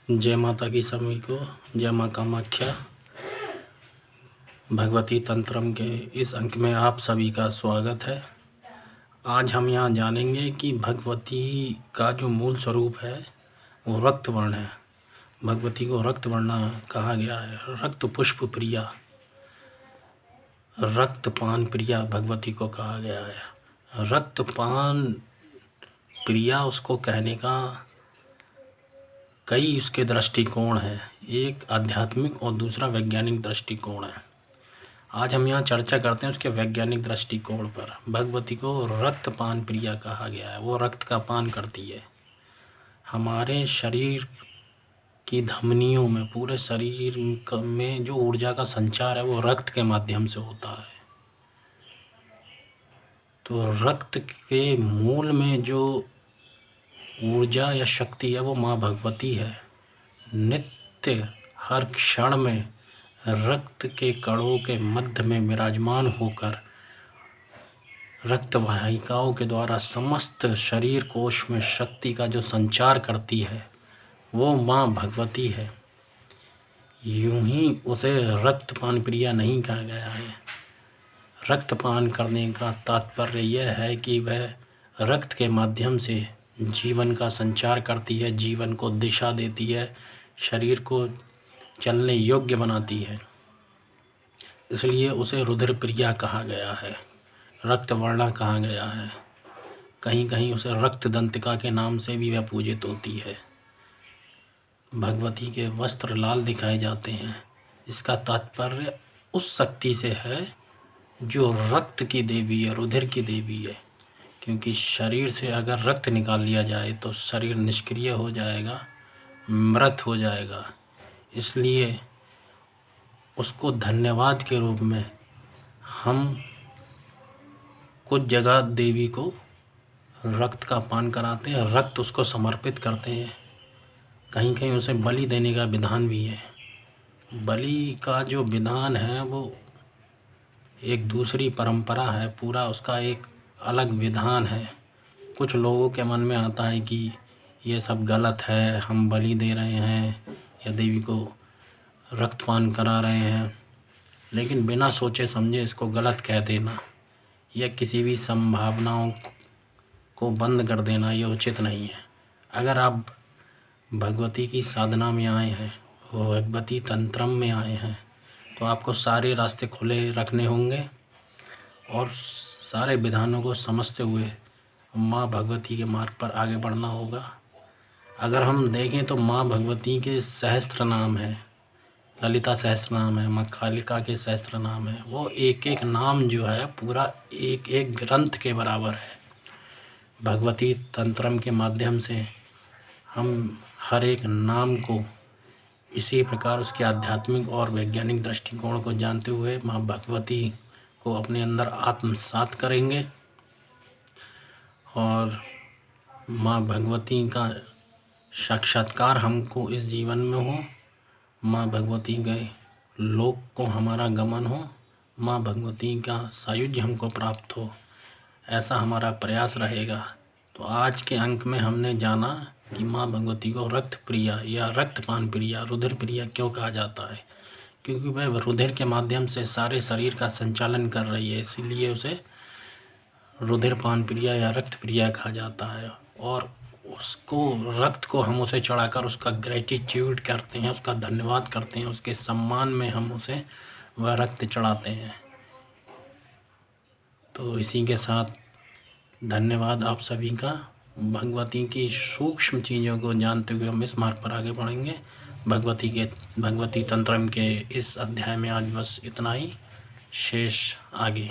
जय माता की सभी को। जय माँ कामाख्या। भगवती तंत्रम के इस अंक में आप सभी का स्वागत है। आज हम यहाँ जानेंगे कि भगवती का जो मूल स्वरूप है वो रक्त वर्ण है। भगवती को रक्त वर्ण कहा गया है। रक्त पुष्प प्रिया, रक्तपान प्रिया भगवती को कहा गया है। रक्तपान प्रिया उसको कहने का कई उसके दृष्टिकोण हैं। एक आध्यात्मिक और दूसरा वैज्ञानिक दृष्टिकोण है। आज हम यहाँ चर्चा करते हैं उसके वैज्ञानिक दृष्टिकोण पर। भगवती को रक्तपान प्रिया कहा गया है। वो रक्त का पान करती है। हमारे शरीर की धमनियों में, पूरे शरीर में जो ऊर्जा का संचार है वो रक्त के माध्यम से होता है। तो रक्त के मूल में जो ऊर्जा या शक्ति है वो माँ भगवती है। नित्य हर क्षण में रक्त के कणों के मध्य में विराजमान होकर रक्त वाहिकाओं के द्वारा समस्त शरीर कोश में शक्ति का जो संचार करती है वो माँ भगवती है। यूं ही उसे रक्तपान प्रिया नहीं कहा गया है। रक्तपान करने का तात्पर्य यह है कि वह रक्त के माध्यम से जीवन का संचार करती है, जीवन को दिशा देती है, शरीर को चलने योग्य बनाती है। इसलिए उसे रुधिर प्रिया कहा गया है, रक्तवर्णा कहा गया है। कहीं कहीं उसे रक्त दंतिका के नाम से भी वह पूजित होती है। भगवती के वस्त्र लाल दिखाए जाते हैं। इसका तात्पर्य उस शक्ति से है जो रक्त की देवी है, रुधिर की देवी है। क्योंकि शरीर से अगर रक्त निकाल लिया जाए तो शरीर निष्क्रिय हो जाएगा, मृत हो जाएगा। इसलिए उसको धन्यवाद के रूप में हम कुछ जगह देवी को रक्त का पान कराते हैं, रक्त उसको समर्पित करते हैं। कहीं कहीं उसे बलि देने का विधान भी है। बलि का जो विधान है वो एक दूसरी परंपरा है, पूरा उसका एक अलग विधान है। कुछ लोगों के मन में आता है कि ये सब गलत है, हम बलि दे रहे हैं या देवी को रक्तपान करा रहे हैं, लेकिन बिना सोचे समझे इसको गलत कह देना या किसी भी संभावनाओं को बंद कर देना ये उचित नहीं है। अगर आप भगवती की साधना में आए हैं, वो भगवती तंत्रम में आए हैं, तो आपको सारे रास्ते खुले रखने होंगे और सारे विधानों को समझते हुए माँ भगवती के मार्ग पर आगे बढ़ना होगा। अगर हम देखें तो माँ भगवती के सहस्त्र नाम है, ललिता सहस्त्र नाम है, माँ कालिका के सहस्त्र नाम है। वो एक एक नाम जो है पूरा एक एक ग्रंथ के बराबर है। भगवती तंत्रम के माध्यम से हम हर एक नाम को इसी प्रकार उसके आध्यात्मिक और वैज्ञानिक दृष्टिकोण को जानते हुए माँ भगवती को अपने अंदर आत्मसात करेंगे और माँ भगवती का साक्षात्कार हमको इस जीवन में हो। माँ भगवती के लोक को हमारा गमन हो, माँ भगवती का सायुज्य हमको प्राप्त हो, ऐसा हमारा प्रयास रहेगा। तो आज के अंक में हमने जाना कि माँ भगवती को रक्त प्रिया या रक्तपान प्रिया, रुधिर प्रिया क्यों कहा जाता है। क्योंकि वह रुधिर के माध्यम से सारे शरीर का संचालन कर रही है, इसीलिए उसे रुधिरपान प्रिया या रक्त प्रिया कहा जाता है। और उसको रक्त को हम उसे चढ़ाकर उसका ग्रेटिट्यूड करते हैं, उसका धन्यवाद करते हैं, उसके सम्मान में हम उसे वह रक्त चढ़ाते हैं। तो इसी के साथ धन्यवाद आप सभी का। भगवती की सूक्ष्म चीज़ों को जानते हुए हम इस मार्ग पर आगे बढ़ेंगे। भगवती तंत्रम के इस अध्याय में आज बस इतना ही, शेष आगे।